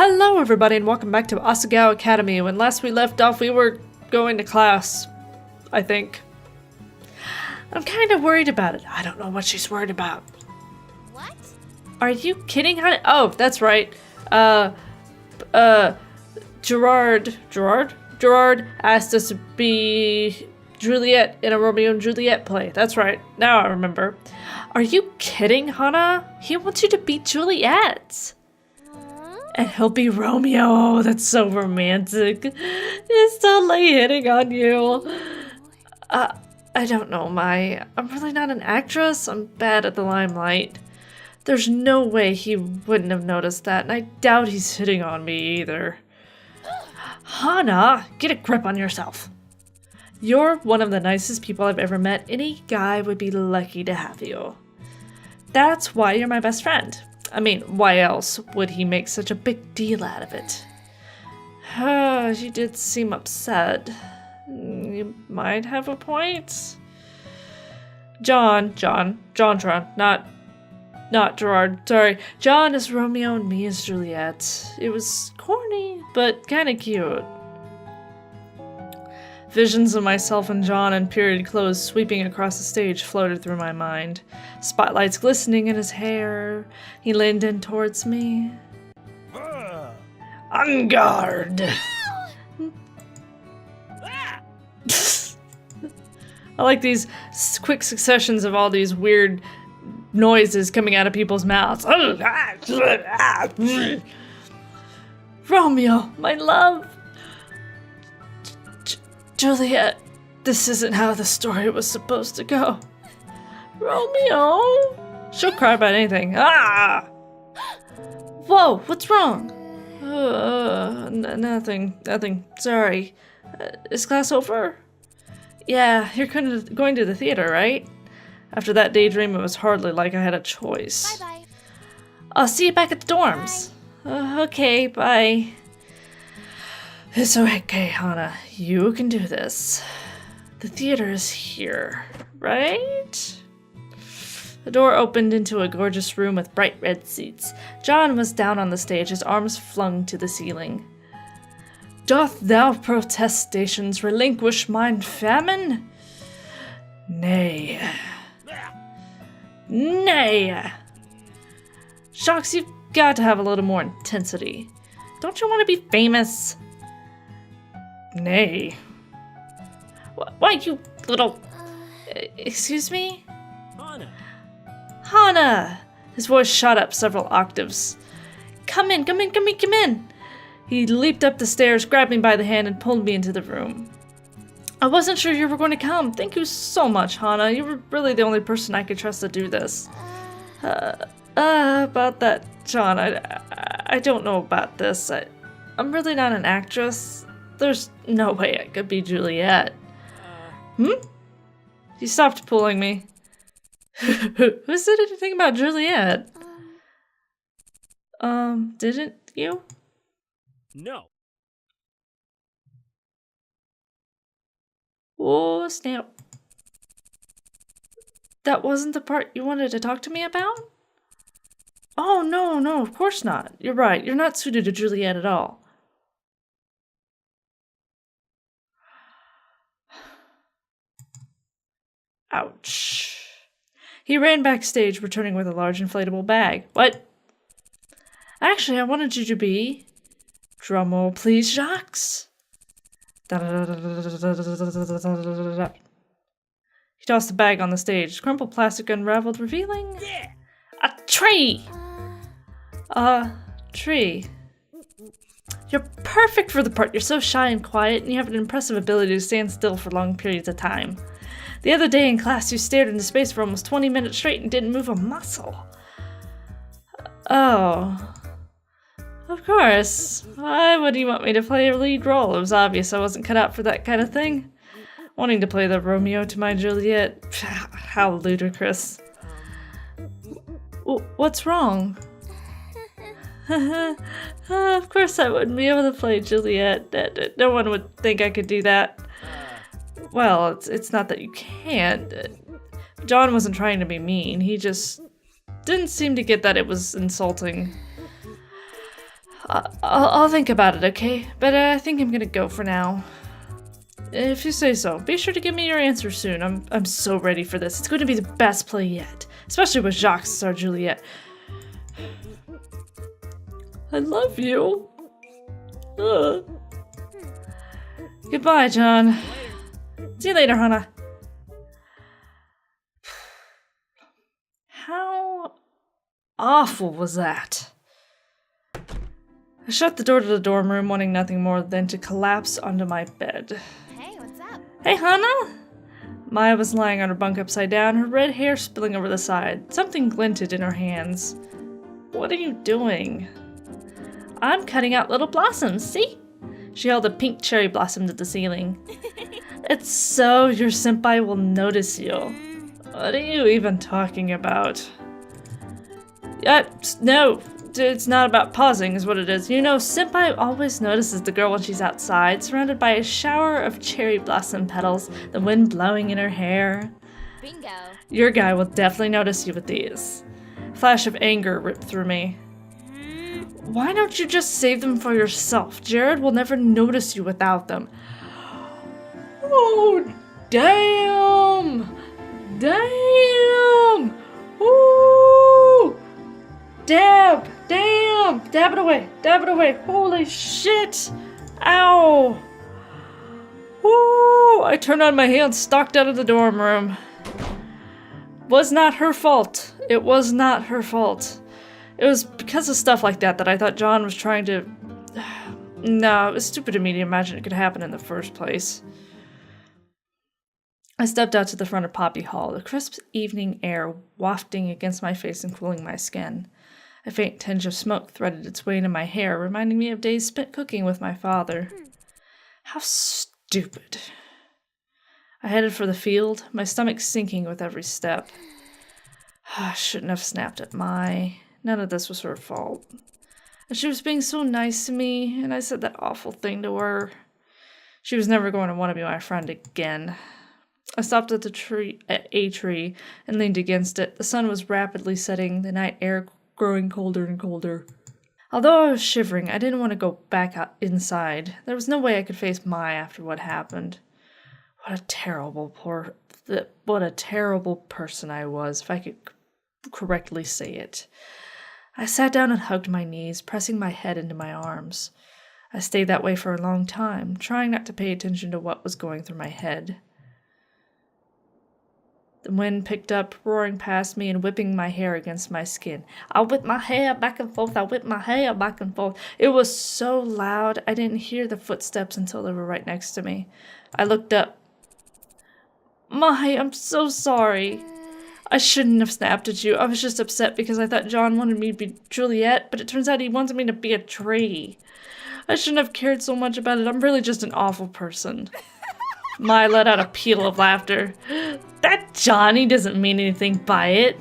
Hello everybody and welcome back to Asagao Academy. When last we left off we were going to class, I think. I'm kind of worried about it. I don't know what she's worried about. What? Are you kidding, Hana? Oh, that's right. Gerard asked us to be Juliet in a Romeo and Juliet play. That's right. Now I remember. Are you kidding, Hana? He wants you to be Juliet. And he'll be Romeo. Oh, that's so romantic. He's totally hitting on you. I don't know, I'm really not an actress. I'm bad at the limelight. There's no way he wouldn't have noticed that, and I doubt he's hitting on me either. Hana, get a grip on yourself. You're one of the nicest people I've ever met. Any guy would be lucky to have you. That's why you're my best friend. I mean, why else would he make such a big deal out of it? She did seem upset. You might have a point. John, not Gerard, sorry. John is Romeo and me is Juliet. It was corny, but kinda cute. Visions of myself and John in period clothes sweeping across the stage floated through my mind. Spotlights glistening in his hair. He leaned in towards me. On guard! I like these quick successions of all these weird noises coming out of people's mouths. Romeo, my love! Juliet, this isn't how the story was supposed to go. Romeo! She'll cry about anything. Ah! Whoa, what's wrong? Nothing. Sorry. Is class over? Yeah, you're going to the theater, right? After that daydream, it was hardly like I had a choice. Bye-bye. I'll see you back at the dorms. Okay, bye. It's okay, Hana. You can do this. The theater is here, right? The door opened into a gorgeous room with bright red seats. John was down on the stage, his arms flung to the ceiling. Doth thou protestations relinquish mine famine? Nay. Nay! Shocks, you've got to have a little more intensity. Don't you want to be famous? Nay. Why, you little... Excuse me? Hana! His voice shot up several octaves. Come in! He leaped up the stairs, grabbed me by the hand, and pulled me into the room. I wasn't sure you were going to come. Thank you so much, Hana. You were really the only person I could trust to do this. About that, John, I don't know about this. I'm really not an actress. There's no way I could be Juliet. He stopped pulling me. Who said anything about Juliet? Didn't you? No. Oh, snap. That wasn't the part you wanted to talk to me about? Oh, no, of course not. You're right. You're not suited to Juliet at all. Ouch. He ran backstage, returning with a large inflatable bag. What? Actually, I wanted you to be... Drumroll, please, Jacques. He tossed the bag on the stage. Crumpled plastic unraveled, revealing... Yeah. A tree! Tree. You're perfect for the part. You're so shy and quiet, and you have an impressive ability to stand still for long periods of time. The other day in class, you stared into space for almost 20 minutes straight and didn't move a muscle. Oh. Of course. Why would you want me to play a lead role? It was obvious I wasn't cut out for that kind of thing. Wanting to play the Romeo to my Juliet. How ludicrous. What's wrong? Of course I wouldn't be able to play Juliet. No one would think I could do that. Well, it's not that you can't. John wasn't trying to be mean. He just didn't seem to get that it was insulting. I'll think about it, okay? But I think I'm gonna go for now. If you say so. Be sure to give me your answer soon. I'm so ready for this. It's going to be the best play yet. Especially with Jacques as our Juliet. I love you. Goodbye, John. See you later, Hana. How awful was that? I shut the door to the dorm room, wanting nothing more than to collapse onto my bed. Hey, what's up? Hey, Hana! Maya was lying on her bunk upside down, her red hair spilling over the side. Something glinted in her hands. What are you doing? I'm cutting out little blossoms, see? She held a pink cherry blossom to the ceiling. It's so your senpai will notice you. What are you even talking about? No, it's not about pausing is what it is. You know, senpai always notices the girl when she's outside, surrounded by a shower of cherry blossom petals, the wind blowing in her hair. Bingo. Your guy will definitely notice you with these. A flash of anger ripped through me. Why don't you just save them for yourself? Jared will never notice you without them. Oh, damn! Damn! Ooh! Dab! Damn! Dab it away! Dab it away! Holy shit! Ow! Ooh! I turned on my heel and stalked out of the dorm room. Was not her fault. It was not her fault. It was because of stuff like that that I thought John was trying to... No, it was stupid of me to imagine it could happen in the first place. I stepped out to the front of Poppy Hall, the crisp evening air wafting against my face and cooling my skin. A faint tinge of smoke threaded its way into my hair, reminding me of days spent cooking with my father. How stupid. I headed for the field, my stomach sinking with every step. I shouldn't have snapped at Mai. None of this was her fault. And she was being so nice to me, and I said that awful thing to her. She was never going to want to be my friend again. I stopped at a tree and leaned against it. The sun was rapidly setting, the night air growing colder and colder. Although I was shivering, I didn't want to go back out inside. There was no way I could face Mai after what happened. What a terrible person I was, if I could correctly say it. I sat down and hugged my knees, pressing my head into my arms. I stayed that way for a long time, trying not to pay attention to what was going through my head. The wind picked up, roaring past me and whipping my hair against my skin. I whipped my hair back and forth, I whipped my hair back and forth. It was so loud, I didn't hear the footsteps until they were right next to me. I looked up. Mai, I'm so sorry. I shouldn't have snapped at you. I was just upset because I thought John wanted me to be Juliet, but it turns out he wanted me to be a tree. I shouldn't have cared so much about it. I'm really just an awful person. Mai let out a peal of laughter. That Johnny doesn't mean anything by it.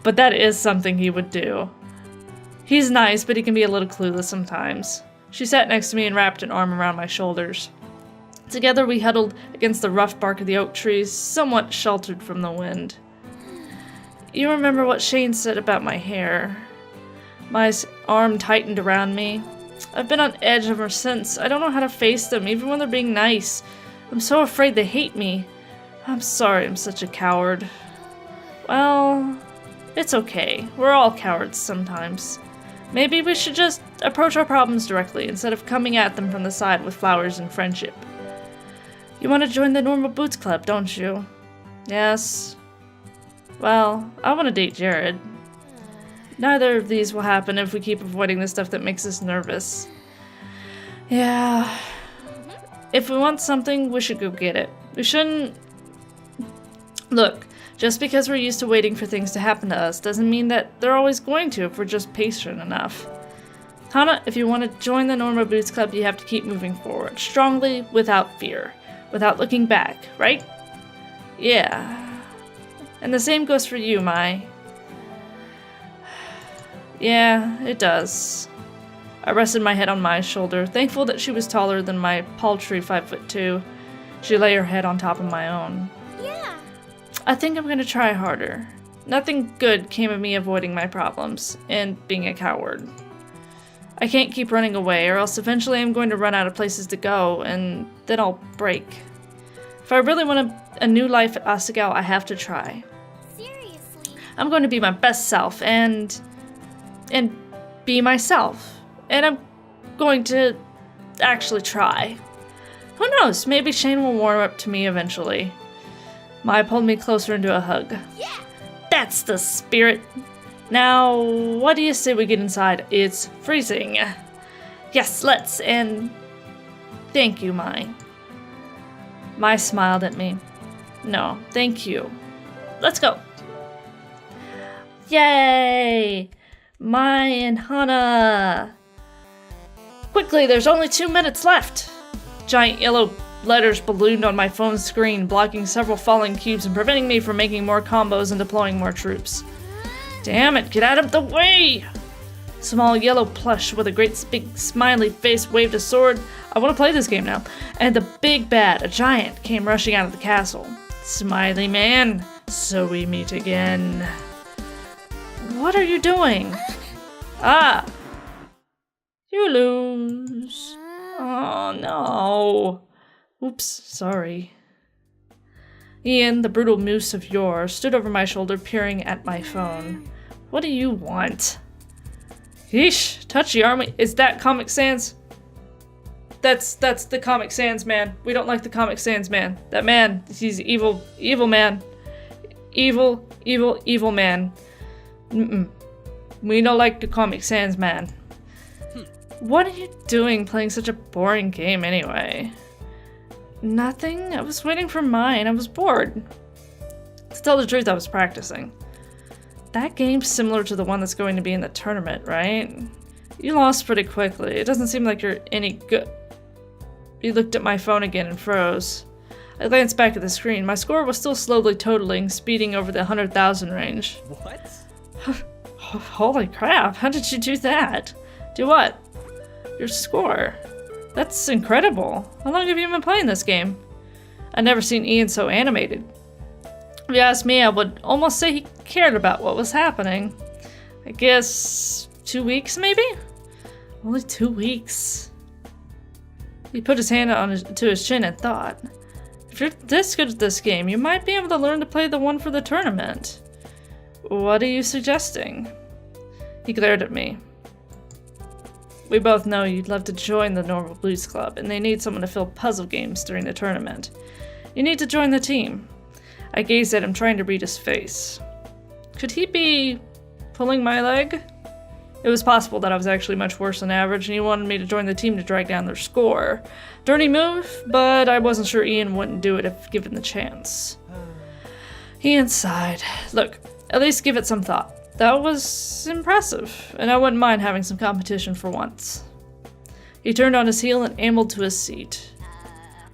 But that is something he would do. He's nice, but he can be a little clueless sometimes. She sat next to me and wrapped an arm around my shoulders. Together we huddled against the rough bark of the oak trees, somewhat sheltered from the wind. You remember what Shane said about my hair. My arm tightened around me. I've been on edge ever since. I don't know how to face them, even when they're being nice. I'm so afraid they hate me. I'm sorry I'm such a coward. Well, it's okay. We're all cowards sometimes. Maybe we should just approach our problems directly instead of coming at them from the side with flowers and friendship. You want to join the Normal Boots Club, don't you? Yes. Well, I want to date Jared. Neither of these will happen if we keep avoiding the stuff that makes us nervous. Yeah. If we want something, we should go get it. We shouldn't... Look, just because we're used to waiting for things to happen to us doesn't mean that they're always going to if we're just patient enough. Hana, if you want to join the Normal Boots Club, you have to keep moving forward, strongly, without fear, without looking back, right? Yeah. And the same goes for you, Mai. Yeah, it does. I rested my head on Mai's shoulder, thankful that she was taller than my paltry 5'2". She lay her head on top of my own. Yeah. I think I'm gonna try harder. Nothing good came of me avoiding my problems and being a coward. I can't keep running away, or else eventually I'm going to run out of places to go, and then I'll break. If I really want a new life at Asagao, I have to try. Seriously? I'm going to be my best self, and be myself. And I'm going to actually try. Who knows, maybe Shane will warm up to me eventually. Mai pulled me closer into a hug. Yeah! That's the spirit. Now, what do you say we get inside? It's freezing. Yes, let's, and thank you, Mai. Mai smiled at me. No, thank you. Let's go. Yay! Mai and Hana. Quickly, there's only 2 minutes left. Giant yellow letters ballooned on my phone screen, blocking several falling cubes and preventing me from making more combos and deploying more troops. Damn it, get out of the way! Small yellow plush with a great big smiley face waved a sword. I want to play this game now. And the big bad, a giant, came rushing out of the castle. Smiley man, so we meet again. What are you doing? Ah! You lose. Oh no. Oops, sorry. Ian, the brutal moose of yore, stood over my shoulder peering at my phone. What do you want? Yeesh, touchy army. Is that Comic Sans? That's the Comic Sans man. We don't like the Comic Sans man. That man, he's evil man. Evil man. We don't like the Comic Sans man. What are you doing playing such a boring game anyway? Nothing. I was waiting for mine. I was bored. To tell the truth, I was practicing. That game's similar to the one that's going to be in the tournament, right? You lost pretty quickly. It doesn't seem like you're any good. He looked at my phone again and froze. I glanced back at the screen. My score was still slowly totaling, speeding over the 100,000 range. What? Holy crap, how did you do that? Do what? Your score. That's incredible. How long have you been playing this game? I've never seen Ian so animated. If you ask me, I would almost say he cared about what was happening. I guess 2 weeks, maybe? Only 2 weeks. He put his hand to his chin and thought. If you're this good at this game, you might be able to learn to play the one for the tournament. What are you suggesting? He glared at me. We both know you'd love to join the Normal Blues Club, and they need someone to fill puzzle games during the tournament. You need to join the team. I gazed at him, trying to read his face. Could he be pulling my leg? It was possible that I was actually much worse than average, and he wanted me to join the team to drag down their score. Dirty move, but I wasn't sure Ian wouldn't do it if given the chance. Ian sighed. Look, at least give it some thought. That was impressive, and I wouldn't mind having some competition for once. He turned on his heel and ambled to his seat.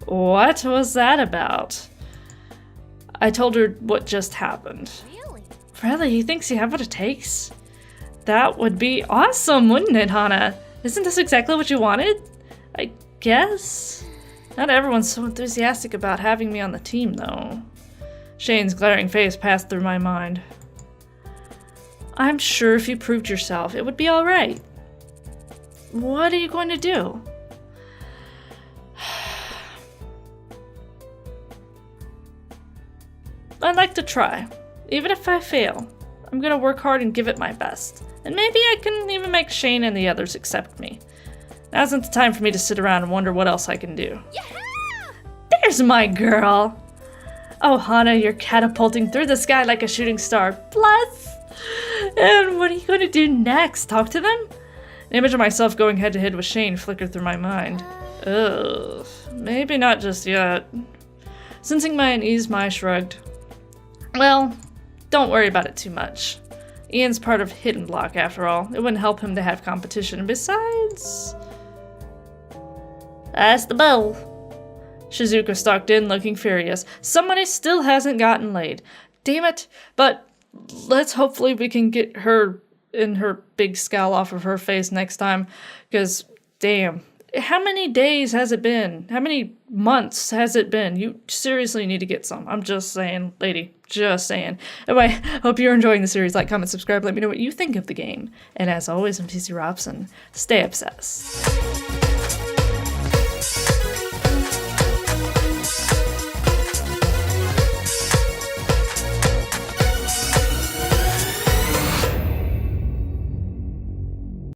What was that about? I told her what just happened. Really? Really? He thinks you have what it takes? That would be awesome, wouldn't it, Hana? Isn't this exactly what you wanted? I guess? Not everyone's so enthusiastic about having me on the team, though. Shane's glaring face passed through my mind. I'm sure if you proved yourself, it would be alright. What are you going to do? I'd like to try. Even if I fail, I'm gonna work hard and give it my best. And maybe I can even make Shane and the others accept me. Now isn't the time for me to sit around and wonder what else I can do. Yeah! There's my girl! Oh, Hana, you're catapulting through the sky like a shooting star. Bless! And what are you going to do next? Talk to them? An image of myself going head-to-head with Shane flickered through my mind. Ugh, maybe not just yet. Sensing my unease, Mai shrugged. Well, don't worry about it too much. Ian's part of Hidden Block, after all. It wouldn't help him to have competition. And besides... That's the bell. Shizuka stalked in, looking furious. Somebody still hasn't gotten laid. Damn it. But let's hopefully we can get her in her big scowl off of her face next time. Because, damn, how many days has it been? How many months has it been? You seriously need to get some. I'm just saying, lady. Just saying. Anyway, hope you're enjoying the series. Like, comment, subscribe. Let me know what you think of the game. And as always, I'm TC Robson. Stay obsessed.